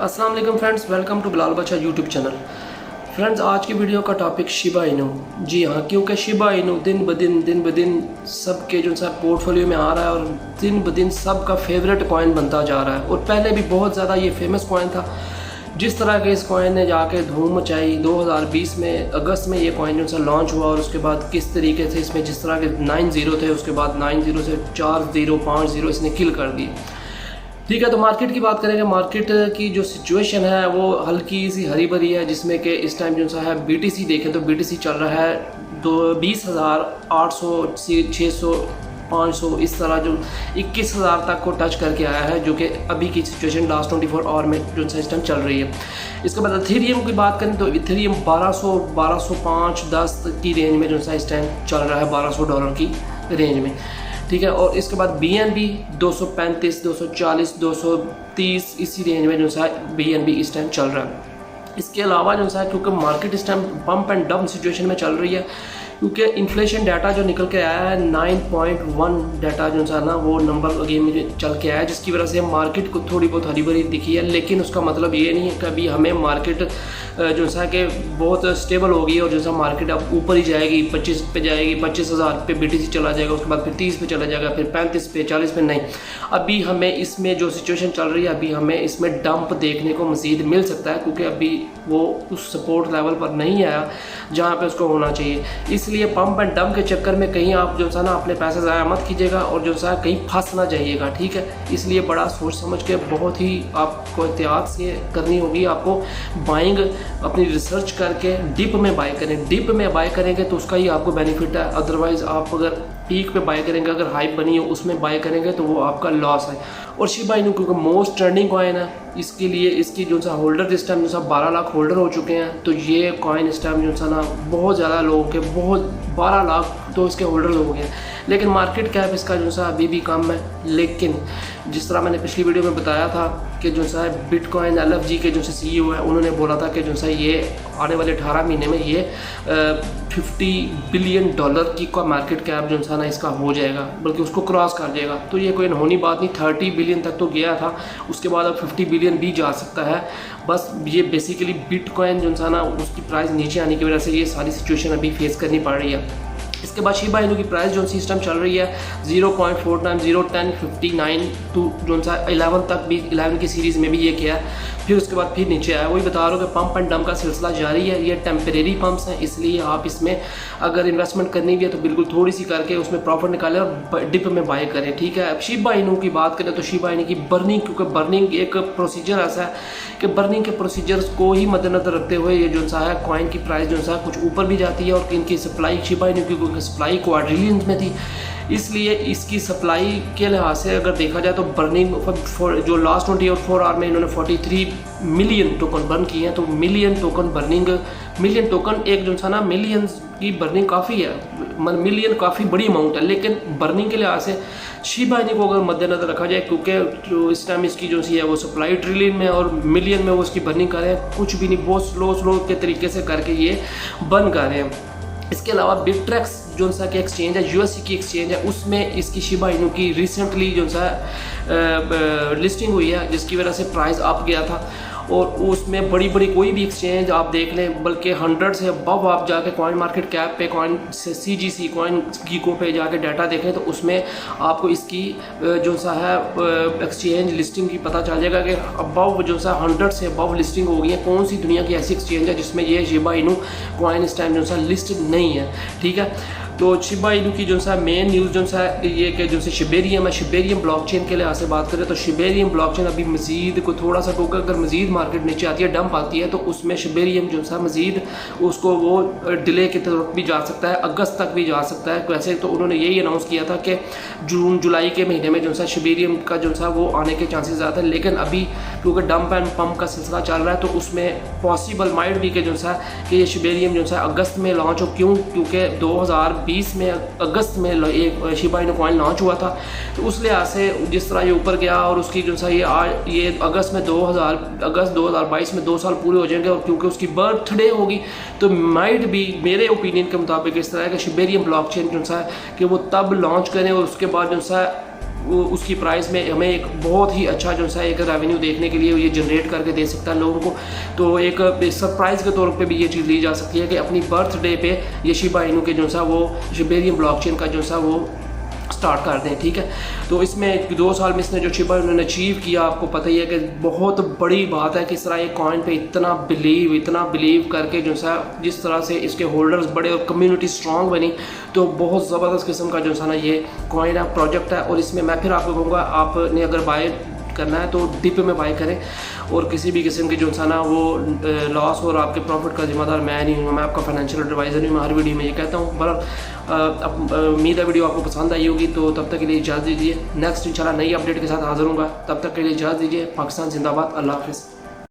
अस्सलाम वालेकुम friends, welcome to Bilal बच्चा यूट्यूब चैनल। फ्रेंड्स, आज की वीडियो का टॉपिक शिबा इनू। जी हाँ, क्योंकि शिबा इनू दिन ब दिन सबके जो सा पोर्टफोलियो में आ रहा है और दिन ब दिन सबका फेवरेट कॉइन बनता जा रहा है। और पहले भी बहुत ज़्यादा ये फेमस कॉइन था। जिस तरह के इस कॉइन ने जाके धूम मचाई 2020 में अगस्त में ये कॉइन जो सा लॉन्च हुआ, और उसके बाद किस तरीके से इसमें जिस तरह के 9 ज़ीरो थे, उसके बाद 9 ज़ीरो से 4 ज़ीरो 5 ज़ीरो इसने किल कर दिए। ठीक है, तो मार्केट की बात करेंगे। मार्केट की जो सिचुएशन है वो हल्की सी हरी भरी है, जिसमें कि इस टाइम जो सा है BTC देखें तो BTC चल रहा है 20,800 से 600 500 इस तरह, जो 21,000 तक को टच करके आया है, जो कि अभी की सिचुएशन लास्ट 24 आवर में जो सिस्टम चल रही है। इसके बाद इथेरियम की बात करें तो इथेरियम 1200 1205 10 की रेंज में जो सा इस टाइम चल रहा है, $1200 की रेंज में। ठीक है, और इसके बाद BNB 235 240 230 इसी रेंज में जो सा BNB इस टाइम चल रहा है। इसके अलावा जो सा, क्योंकि मार्केट इस time pump and dump situation में चल रही है, क्योंकि इन्फ्लेशन डाटा जो निकल के आया है 9.1 डाटा जो सा ना, वो नंबर अगेन में चल के आया है, जिसकी वजह से मार्केट को थोड़ी बहुत हरी भरी दिखी है। लेकिन उसका मतलब ये नहीं है कि अभी हमें मार्केट जो सा कि बहुत स्टेबल होगी और जो सा मार्केट अब ऊपर ही जाएगी, 25 पे जाएगी, 25,000 पे BTC चला जाएगा, उसके बाद फिर 30 पे चला जाएगा, फिर 35 पे 40 पे। नहीं, अभी हमें इसमें जो सिचुएशन चल रही है, अभी हमें इसमें डंप देखने को मज़ीद मिल सकता है, क्योंकि अभी वो उस सपोर्ट लेवल पर नहीं आया जहाँ पे उसको होना चाहिए। इसलिए पंप एंड डंप के चक्कर में कहीं आप जो सा ना अपने पैसे ज़ाया मत कीजिएगा और जो सा कहीं फंस ना जाइएगा। ठीक है, इसलिए बड़ा सोच समझ के बहुत ही आपको एहतियात से करनी होगी। आपको बाइंग अपनी रिसर्च करके डिप में बाय करें। डिप में बाय करेंगे तो उसका ही आपको बेनिफिट है। अदरवाइज़ आप अगर पीक पे बाय करेंगे, अगर हाइप बनी हो उसमें बाय करेंगे तो वो आपका लॉस है। और शिबा इनू क्योंकि मोस्ट ट्रेंडिंग कॉइन है, इसके लिए इसकी जो सा होल्डर इस टाइम जो सा 12 लाख होल्डर हो चुके हैं। तो ये कॉइन इस टाइम जो सा ना बहुत ज़्यादा लोगों के, बहुत 12 लाख तो इसके होल्डर हो गए। लेकिन मार्केट कैप इसका जो सा अभी भी कम है। लेकिन जिस तरह मैंने पिछली वीडियो में बताया था कि जो सा बिटकॉइन LFG के जो से CEO है, उन्होंने बोला था कि जो सा ये आने वाले 18 महीने में ये $50 बिलियन की का मार्केट कैप जो सा ना इसका हो जाएगा, बल्कि उसको क्रॉस कर जाएगा। तो ये कोई होनी बात नहीं, 30 बिलियन तक तो गया था, उसके बाद अब 50 बिलियन भी जा सकता है। बस ये बेसिकली बिटकॉइन जो सा ना उसकी प्राइस नीचे आने की वजह से ये सारी सिचुएशन अभी फेस करनी पड़ रही है। इसके बाद शिबा इनू की प्राइस जो सिस्टम चल रही है 0.49 0.10 59 टू जो सा 11 तक भी, 11 की सीरीज़ में भी ये किया है। फिर उसके बाद फिर नीचे आया। वही बता रहा हूँ कि पंप एंड डंप का सिलसिला जारी है। ये टेम्परेरी पंप्स हैं, इसलिए आप इसमें अगर इन्वेस्टमेंट करनी भी है तो बिल्कुल थोड़ी सी करके उसमें प्रॉफिट निकालें और डिप में बाय करें। ठीक है, अब शिबा इनू की बात करें तो शिबा इनू की बर्निंग, क्योंकि बर्निंग एक प्रोसीजर ऐसा है कि बर्निंग के प्रोसीजर्स को ही मद्देनजर रखते हुए ये जो सा है कॉइन की प्राइस जो सा कुछ ऊपर भी जाती है। और इनकी सप्लाई, शिबा इनू की सप्लाई क्वाड्रिलियंस में थी, इसलिए इसकी सप्लाई के लिहाज से अगर देखा जाए तो बर्निंग जो लास्ट 24 आवर में इन्होंने 43 मिलियन टोकन बर्न किए हैं। तो million token burning, million token एक जो सा ना मिलियंस की बर्निंग काफ़ी है, मिलियन काफ़ी बड़ी अमाउंट है। लेकिन बर्निंग के लिहाज से शिबा इनू को अगर मद्देनजर रखा जाए, क्योंकि जो इस टाइम इसकी जो सी है वो सप्लाई ट्रिलियन में और मिलियन में वो इसकी बर्निंग कर रहे हैं, कुछ भी नहीं, बहुत स्लो के तरीके से करके ये बर्न कर रहे हैं। इसके अलावा बिटरेक्स जो सा की एक्सचेंज है, USC की एक्सचेंज है, उसमें इसकी शिबा इनू की रिसेंटली जो सा लिस्टिंग हुई है, जिसकी वजह से प्राइस अप गया था। और उसमें बड़ी कोई भी एक्सचेंज आप देख लें, बल्कि 100 से अबव आप जाके कॉइन मार्केट कैप पे, कॉइन से CGC कॉइन गीको पे जाके डाटा देखें तो उसमें आपको इसकी जो सा है एक्सचेंज लिस्टिंग की पता चल जाएगा कि अबव जो सा 100 से अबव लिस्टिंग हो गई है। कौन सी दुनिया की ऐसी एक्सचेंज है जिसमें ये शिबा इनू कॉइन इस टाइम जो सा लिस्ट नहीं है। ठीक है, तो शिबा इनू की जो सा मेन न्यूज़ जो सा ये कि जो से शिबेरियम है, शिबेरियम ब्लॉकचेन के लिहाज से बात करें तो शिबेरियम ब्लॉकचेन अभी मज़ीद को थोड़ा सा टोका, अगर मज़ीद मार्केट नीचे आती है, डंप आती है, तो उसमें शिबेरियम जो सा मज़ीद उसको वो डिले की तरफ भी जा सकता है, अगस्त तक भी जा सकता है। वैसे तो उन्होंने यही अनाउंस किया था कि जून जुलाई के महीने में जो सा शिबेरियम का जो सा वो आने के चांसेस ज़्यादा है। लेकिन अभी क्योंकि डंप एंड पंप का सिलसिला चल रहा है तो उसमें पॉसिबल माइट भी कि जो सा कि ये शिबेरियम जो सा अगस्त में लॉन्च हो। क्यों? क्योंकि 2020 में अगस्त में एक शिबा इनू कॉइन लॉन्च हुआ था। तो उस लिहाज से जिस तरह ये ऊपर गया और उसकी जो सा ये अगस्त में 2022 में 2 साल पूरे हो जाएंगे, और क्योंकि उसकी बर्थडे होगी तो माइट भी मेरे ओपिनियन के मुताबिक इस तरह है कि शिबेरियम ब्लॉकचेन जो सा है कि वो तब लॉन्च करें और उसके बाद जो सा उसकी प्राइस में हमें एक बहुत ही अच्छा जो सा एक रेवेन्यू देखने के लिए ये जनरेट करके दे सकता है लोगों को। तो एक सरप्राइज़ के तौर पे भी ये चीज़ ली जा सकती है कि अपनी बर्थडे पे ये शिबा इनू के जो सा वो शिबेरियम ब्लॉकचेन का जो सा वो स्टार्ट कर दें, ठीक है। तो इसमें 2 साल में इसने जो शिबा उन्होंने अचीव किया, आपको पता ही है कि बहुत बड़ी बात है किस तरह एक कॉइन पे इतना बिलीव करके जो सा जिस तरह से इसके होल्डर्स बड़े और कम्युनिटी स्ट्रांग बनी, तो बहुत ज़बरदस्त किस्म का जो सा ना ये कॉइन है, प्रोजेक्ट है। और इसमें मैं फिर आपको कहूँगा, आपने अगर बाय करना है तो डिप में बाय करें, और किसी भी किस्म की जो सा ना वो लॉस और आपके प्रॉफिट का जिम्मेदार मैं नहीं हूँ, मैं आपका फाइनेंशियल एडवाइज़र नहीं हूँ। हर वीडियो में ये कहता हूँ। बहरहाल उम्मीद है वीडियो आपको पसंद आई होगी। तो तब तक के लिए इजाज़त दीजिए, नेक्स्ट इंशाल्लाह नई अपडेट के साथ हाजिर हूँगा। तब तक के लिए इजाज़त दीजिए। पाकिस्तान जिंदाबाद। अल्लाह हाफ़िज़।